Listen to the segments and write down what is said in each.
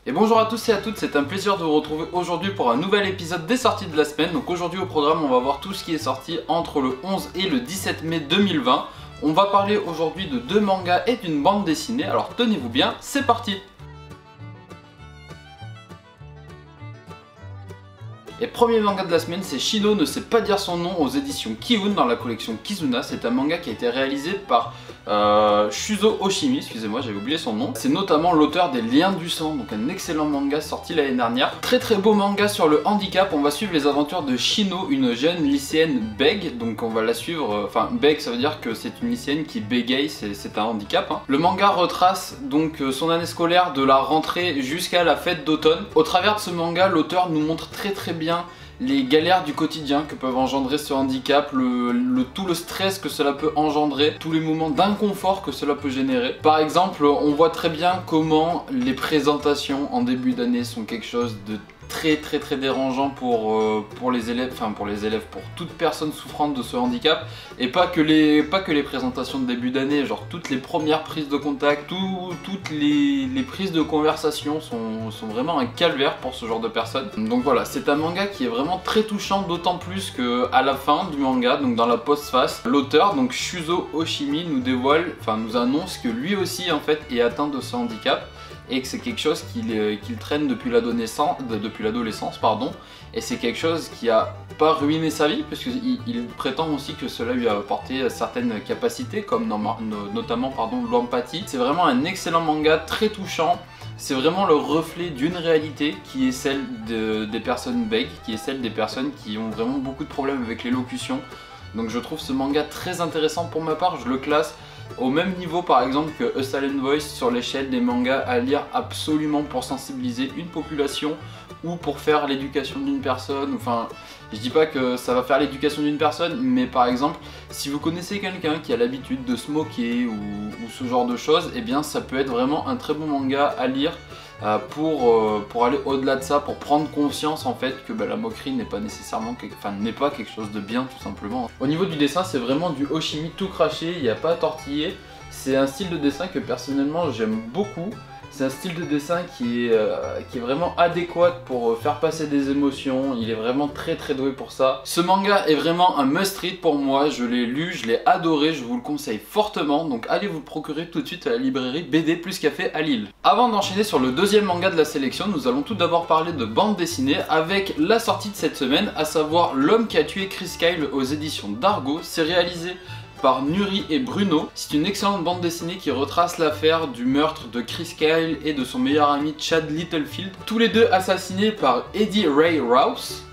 Et bonjour à tous et à toutes, c'est un plaisir de vous retrouver aujourd'hui pour un nouvel épisode des sorties de la semaine. Donc aujourd'hui au programme on va voir tout ce qui est sorti entre le 11 et le 17 mai 2020. On va parler aujourd'hui de 2 mangas et d'une bande dessinée, alors tenez-vous bien, c'est parti! Et premier manga de la semaine, c'est Shino ne sait pas dire son nom aux éditions Kiun dans la collection Kizuna. C'est un manga qui a été réalisé par Shuzo Oshimi, excusez-moi j'avais oublié son nom. C'est notamment l'auteur des Liens du sang, donc un excellent manga sorti l'année dernière. Très beau manga sur le handicap, on va suivre les aventures de Shino, une jeune lycéenne bègue. Donc on va la suivre, enfin bègue ça veut dire que c'est une lycéenne qui bégaye, c'est un handicap. Hein. Le manga retrace donc son année scolaire de la rentrée jusqu'à la fête d'automne. Au travers de ce manga, l'auteur nous montre très bien les galères du quotidien que peuvent engendrer ce handicap, tout le stress que cela peut engendrer, tous les moments d'inconfort que cela peut générer. Par exemple, on voit très bien comment les présentations en début d'année sont quelque chose de très dérangeant pour les élèves, pour toute personne souffrante de ce handicap, et pas que les présentations de début d'année, genre toutes les premières prises de contact, toutes les prises de conversation sont vraiment un calvaire pour ce genre de personnes. Donc voilà, c'est un manga qui est vraiment très touchant, d'autant plus que à la fin du manga, donc dans la postface, l'auteur, donc Shuzo Oshimi, nous annonce que lui aussi en fait est atteint de ce handicap, et que c'est quelque chose qu'il traîne depuis l'adolescence, et c'est quelque chose qui a pas ruiné sa vie, puisqu'il prétend aussi que cela lui a apporté certaines capacités, comme notamment l'empathie. C'est vraiment un excellent manga, très touchant. C'est vraiment le reflet d'une réalité qui est celle des personnes bègues, qui est celle des personnes qui ont vraiment beaucoup de problèmes avec l'élocution. Donc je trouve ce manga très intéressant. Pour ma part, je le classe au même niveau par exemple que A Silent Voice sur l'échelle des mangas à lire absolument pour sensibiliser une population ou pour faire l'éducation d'une personne. Enfin, je dis pas que ça va faire l'éducation d'une personne, mais par exemple, si vous connaissez quelqu'un qui a l'habitude de se moquer ou ce genre de choses, eh bien ça peut être vraiment un très bon manga à lire pour aller au-delà de ça, pour prendre conscience en fait que la moquerie n'est pas nécessairement quelque chose de bien tout simplement. Au niveau du dessin, c'est vraiment du Oshimi tout craché, il n'y a pas à tortiller. C'est un style de dessin que personnellement j'aime beaucoup. C'est un style de dessin qui est vraiment adéquat pour faire passer des émotions. Il est vraiment très doué pour ça. Ce manga est vraiment un must-read pour moi. Je l'ai lu, je l'ai adoré, je vous le conseille fortement. Donc allez vous le procurer tout de suite à la librairie BD Plus Café à Lille. Avant d'enchaîner sur le deuxième manga de la sélection, nous allons tout d'abord parler de bande dessinée avec la sortie de cette semaine, à savoir L'homme qui a tué Chris Kyle aux éditions d'Argo. C'est réalisé par Nuri et Bruno. C'est une excellente bande dessinée qui retrace l'affaire du meurtre de Chris Kyle et de son meilleur ami Chad Littlefield, tous les deux assassinés par Eddie Ray Rouse.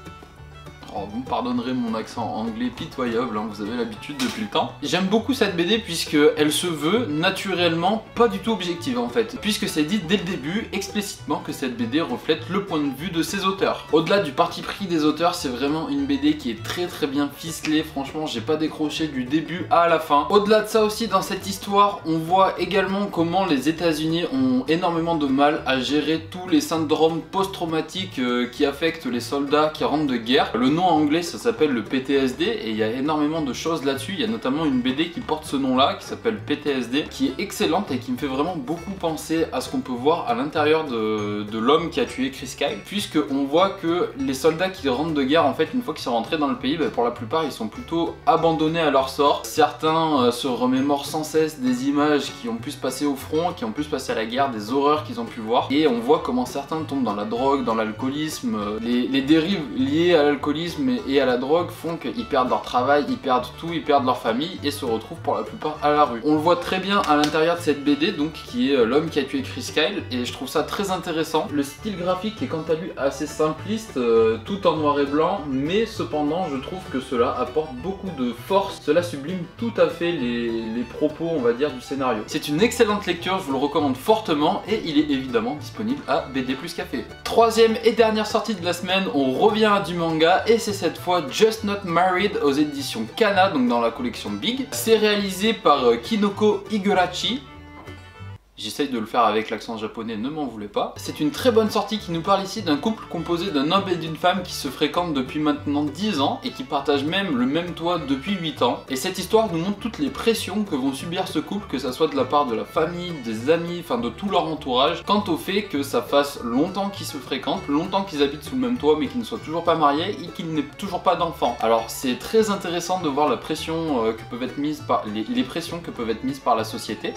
Oh, vous me pardonnerez mon accent anglais pitoyable, hein, vous avez l'habitude depuis le temps. J'aime beaucoup cette BD puisqu'elle se veut naturellement pas du tout objective en fait, puisque c'est dit dès le début explicitement que cette BD reflète le point de vue de ses auteurs. Au-delà du parti pris des auteurs, c'est vraiment une BD qui est très bien ficelée, franchement j'ai pas décroché du début à la fin. Au-delà de ça aussi, dans cette histoire, on voit également comment les États-Unis ont énormément de mal à gérer tous les syndromes post-traumatiques qui affectent les soldats qui rentrent de guerre. Le nom en anglais ça s'appelle le PTSD et il y a énormément de choses là-dessus. Il y a notamment une BD qui porte ce nom-là qui s'appelle PTSD, qui est excellente et qui me fait vraiment beaucoup penser à ce qu'on peut voir à l'intérieur de l'homme qui a tué Chris Kyle, puisque on voit que les soldats qui rentrent de guerre en fait, une fois qu'ils sont rentrés dans le pays, pour la plupart ils sont plutôt abandonnés à leur sort. Certains se remémorent sans cesse des images qui ont pu se passer au front, qui ont pu se passer à la guerre, des horreurs qu'ils ont pu voir, et on voit comment certains tombent dans la drogue, dans l'alcoolisme. Les dérives liées à l'alcoolisme et à la drogue font qu'ils perdent leur travail, ils perdent tout, ils perdent leur famille et se retrouvent pour la plupart à la rue. On le voit très bien à l'intérieur de cette BD, donc qui est L'homme qui a tué Chris Kyle, et je trouve ça très intéressant. Le style graphique est quant à lui assez simpliste, tout en noir et blanc, mais cependant je trouve que cela apporte beaucoup de force, cela sublime tout à fait les propos on va dire du scénario. C'est une excellente lecture, je vous le recommande fortement et il est évidemment disponible à BD Plus Café. Troisième et dernière sortie de la semaine, on revient à du manga et c'est cette fois Just Not Married aux éditions Kana, donc dans la collection Big. C'est réalisé par Kinoko Higurashi. J'essaye de le faire avec l'accent japonais, ne m'en voulez pas. C'est une très bonne sortie qui nous parle ici d'un couple composé d'un homme et d'une femme qui se fréquentent depuis maintenant 10 ans et qui partagent même le même toit depuis 8 ans. Et cette histoire nous montre toutes les pressions que vont subir ce couple, que ça soit de la part de la famille, des amis, enfin de tout leur entourage, quant au fait que ça fasse longtemps qu'ils se fréquentent, longtemps qu'ils habitent sous le même toit mais qu'ils ne soient toujours pas mariés et qu'ils n'aient toujours pas d'enfants. Alors c'est très intéressant de voir la pression que peuvent être mises par les pressions que peuvent être mises par la société.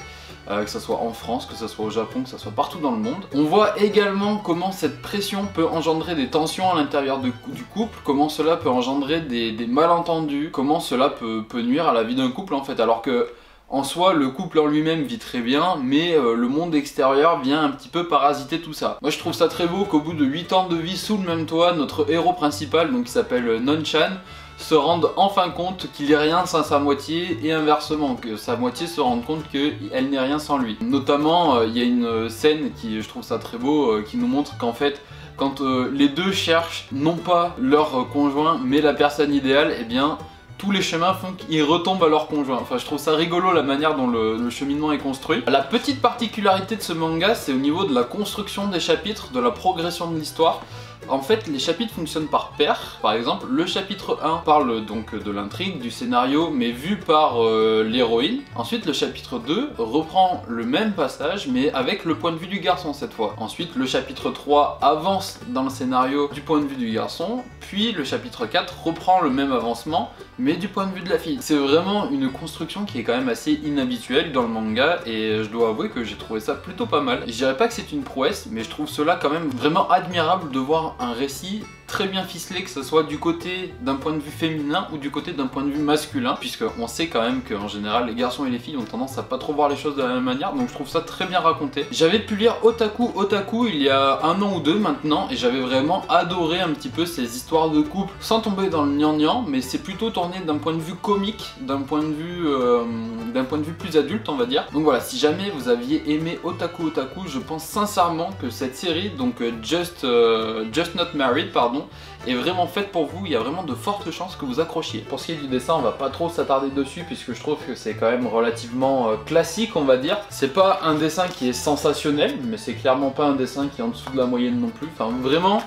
Que ce soit en France, que ce soit au Japon, que ce soit partout dans le monde. On voit également comment cette pression peut engendrer des tensions à l'intérieur du couple, comment cela peut engendrer des malentendus, comment cela peut nuire à la vie d'un couple en fait, alors que en soi, le couple en lui-même vit très bien, mais le monde extérieur vient un petit peu parasiter tout ça. Moi je trouve ça très beau qu'au bout de 8 ans de vie sous le même toit, notre héros principal, donc qui s'appelle Non-chan, se rende enfin compte qu'il n'est rien sans sa moitié et inversement, que sa moitié se rende compte qu'elle n'est rien sans lui. Notamment, il y a une scène qui, je trouve ça très beau, qui nous montre qu'en fait, quand les deux cherchent non pas leur conjoint mais la personne idéale, eh bien tous les chemins font qu'ils retombent à leur conjoint. Enfin, je trouve ça rigolo la manière dont le cheminement est construit. La petite particularité de ce manga, c'est au niveau de la construction des chapitres, de la progression de l'histoire. En fait, les chapitres fonctionnent par paire. Par exemple, le chapitre 1 parle donc de l'intrigue, du scénario, mais vu par l'héroïne. Ensuite, le chapitre 2 reprend le même passage, mais avec le point de vue du garçon cette fois. Ensuite, le chapitre 3 avance dans le scénario du point de vue du garçon. Puis, le chapitre 4 reprend le même avancement, mais du point de vue de la fille. C'est vraiment une construction qui est quand même assez inhabituelle dans le manga, et je dois avouer que j'ai trouvé ça plutôt pas mal. Je dirais pas que c'est une prouesse, mais je trouve cela quand même vraiment admirable de voir un récit très bien ficelé, que ce soit du côté d'un point de vue féminin ou du côté d'un point de vue masculin, puisque on sait quand même qu'en général les garçons et les filles ont tendance à pas trop voir les choses de la même manière, donc je trouve ça très bien raconté. J'avais pu lire Otaku il y a 1 an ou 2 maintenant, et j'avais vraiment adoré un petit peu ces histoires de couple, sans tomber dans le gnangnan, mais c'est plutôt tourné d'un point de vue comique, d'un point de vue plus adulte on va dire. Donc voilà, si jamais vous aviez aimé Otaku, je pense sincèrement que cette série, donc Just Not Married, pardon, est vraiment faite pour vous. Il y a vraiment de fortes chances que vous accrochiez. Pour ce qui est du dessin, on va pas trop s'attarder dessus puisque je trouve que c'est quand même relativement classique on va dire. C'est pas un dessin qui est sensationnel, mais c'est clairement pas un dessin qui est en dessous de la moyenne non plus. Enfin vraiment,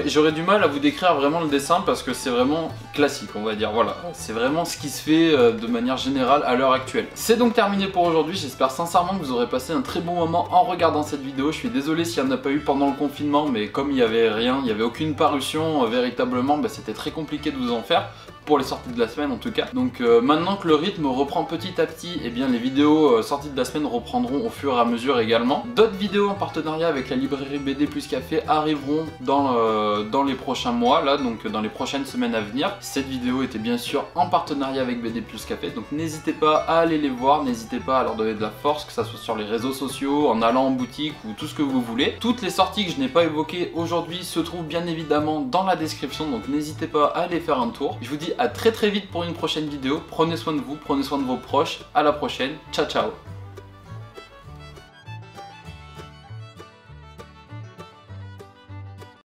j'aurais du mal à vous décrire vraiment le dessin parce que c'est vraiment classique on va dire, voilà. C'est vraiment ce qui se fait de manière générale à l'heure actuelle. C'est donc terminé pour aujourd'hui, j'espère sincèrement que vous aurez passé un très bon moment en regardant cette vidéo. Je suis désolé s'il n'y en a pas eu pendant le confinement, mais comme il n'y avait rien, il n'y avait aucune parution véritablement, bah, c'était très compliqué de vous en faire. Pour les sorties de la semaine en tout cas. Donc maintenant que le rythme reprend petit à petit, et eh bien les vidéos sorties de la semaine reprendront au fur et à mesure également. D'autres vidéos en partenariat avec la librairie BD Plus Café arriveront dans les prochains mois, là, donc dans les prochaines semaines à venir. Cette vidéo était bien sûr en partenariat avec BD Plus Café, donc n'hésitez pas à aller les voir, n'hésitez pas à leur donner de la force, que ça soit sur les réseaux sociaux, en allant en boutique ou tout ce que vous voulez. Toutes les sorties que je n'ai pas évoquées aujourd'hui se trouvent bien évidemment dans la description, donc n'hésitez pas à aller faire un tour. Je vous dis à très vite pour une prochaine vidéo. Prenez soin de vous, prenez soin de vos proches. À la prochaine. Ciao ciao.